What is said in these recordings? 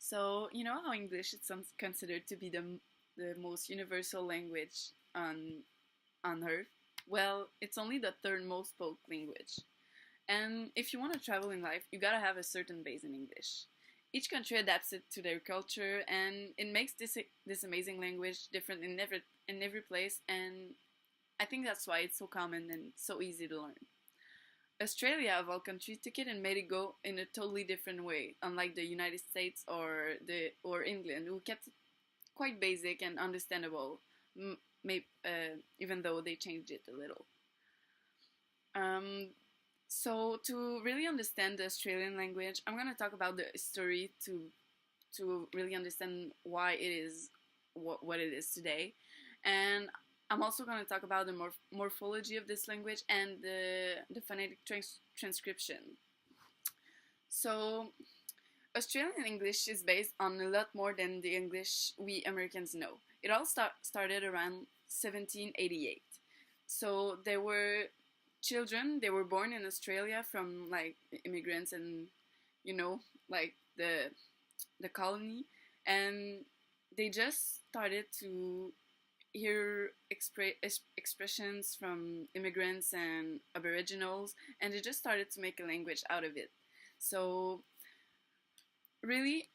So, you know how English is considered to be the most universal language on Earth? Well, it's only the third most spoke language. And if you want to travel in life, you gotta have a certain base in English. Each country adapts it to their culture, and it makes this amazing language different in every place. And I think that's why it's so common and so easy to learn. Australia, of all countries, took it and made it go in a totally different way, unlike the United States or England, who kept it quite basic and understandable, even though they changed it a little. Um, so to really understand the Australian language, I'm gonna talk about the history to really understand why it is what it is today, and I'm also going to talk about the morphology of this language and the phonetic transcription. So, Australian English is based on a lot more than the English we Americans know. It all started around 1788. So, there were children, they were born in Australia from like immigrants and, you know, like the colony, and they just started to hear expressions from immigrants and aboriginals, and they just started to make a language out of it. So really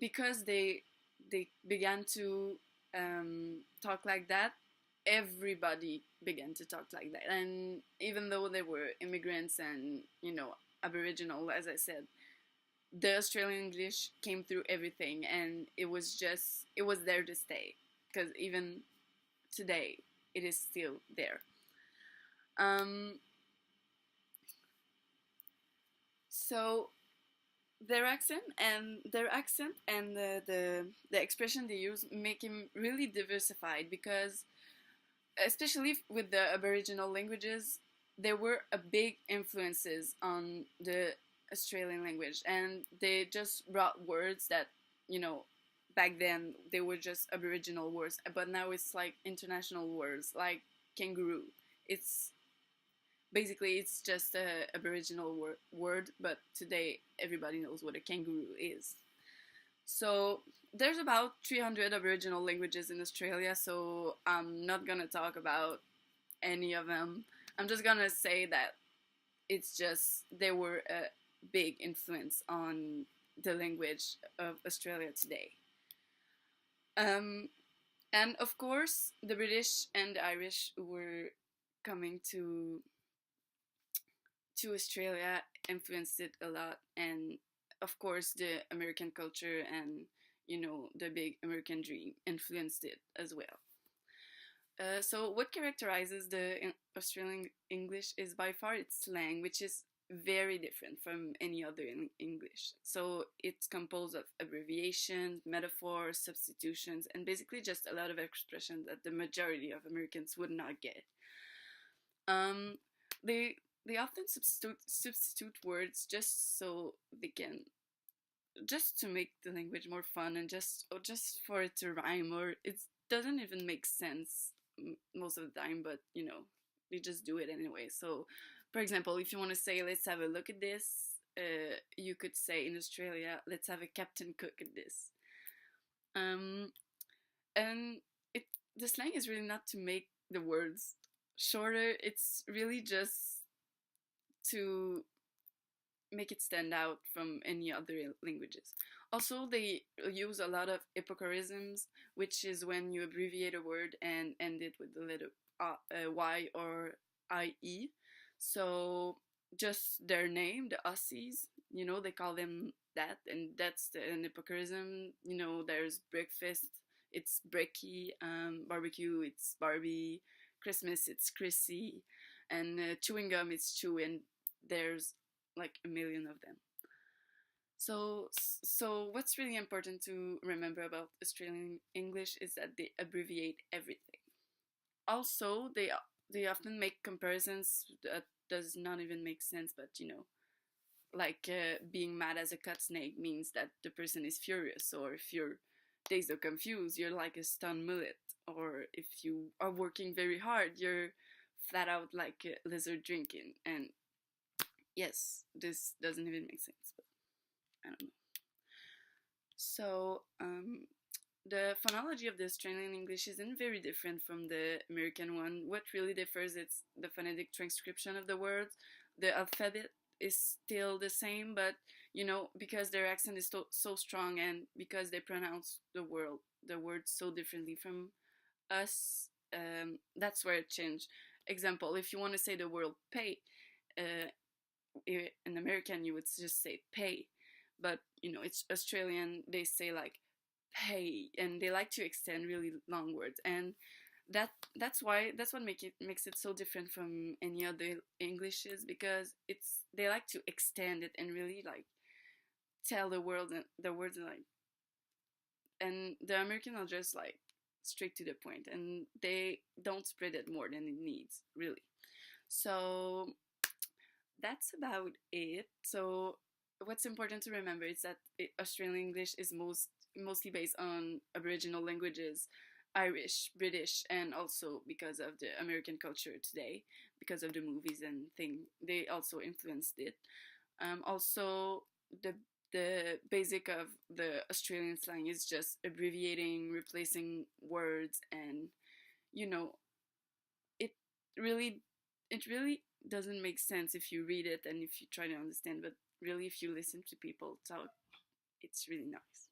because they began to talk like that, everybody began to talk like that. And even though they were immigrants and, aboriginal, as I said, the Australian English came through everything, and it was there to stay, because even today it is still there. Um, so their accent and the expression they use make him really diversified, because especially with the Aboriginal languages, there were a big influences on the Australian language, and they just brought words that, you know, back then they were just Aboriginal words, but now it's like international words, like kangaroo. It's basically it's just a Aboriginal word, but today everybody knows what a kangaroo is. So there's about 300 Aboriginal languages in Australia, so I'm not gonna talk about any of them. I'm just gonna say that it's just they were a big influence on the language of Australia today. Um, and of course, the British and the Irish were coming to Australia influenced it a lot, and of course, the American culture and the big American dream influenced it as well. So, what characterizes the Australian English is by far its slang, which is very different from any other English. So, it's composed of abbreviations, metaphors, substitutions, and basically just a lot of expressions that the majority of Americans would not get. Um, they they often substitute words just so they can just to make the language more fun, and just for it to rhyme, or it doesn't even make sense most of the time, but they just do it anyway. So for example, if you want to say let's have a look at this, you could say in Australia, let's have a Captain Cook at this. um and it the slang is really not to make the words shorter, it's really just to make it stand out from any other languages. Also, they use a lot of hypocorisms, which is when you abbreviate a word and end it with the letter Y or IE. So just their name, the Aussies, they call them that, and that's an hypocorism. There's breakfast, it's brekkie, barbecue, it's Barbie, Christmas, it's Chrissy, and chewing gum, it's chew, and there's like a million of them. So what's really important to remember about Australian English is that they abbreviate everything. Also, they often make comparisons that does not even make sense, but like being mad as a cut snake means that the person is furious, or if you're dazed or confused, you're like a stunned mullet, or if you are working very hard, you're flat out like a lizard drinking. And yes, this doesn't even make sense, but I don't know. So the phonology of the Australian English isn't very different from the American one. What really differs is the phonetic transcription of the words. The alphabet is still the same, but because their accent is so strong and because they pronounce the words so differently from us, that's where it changed. Example: if you want to say the word pay, uh, in American you would just say pay, but it's Australian, they say like pay, and they like to extend really long words, and that's what makes it so different from any other Englishes, because they like to extend it and really like tell the words like, and the American are just like straight to the point, and they don't spread it more than it needs, really. So that's about it. So what's important to remember is that Australian English is mostly based on Aboriginal languages, Irish, British, and also because of the American culture today, because of the movies and thing, they also influenced it. Also, the basic of the Australian slang is just abbreviating, replacing words, and you know, it really it really doesn't make sense if you read it and if you try to understand, but really if you listen to people talk, it's really nice.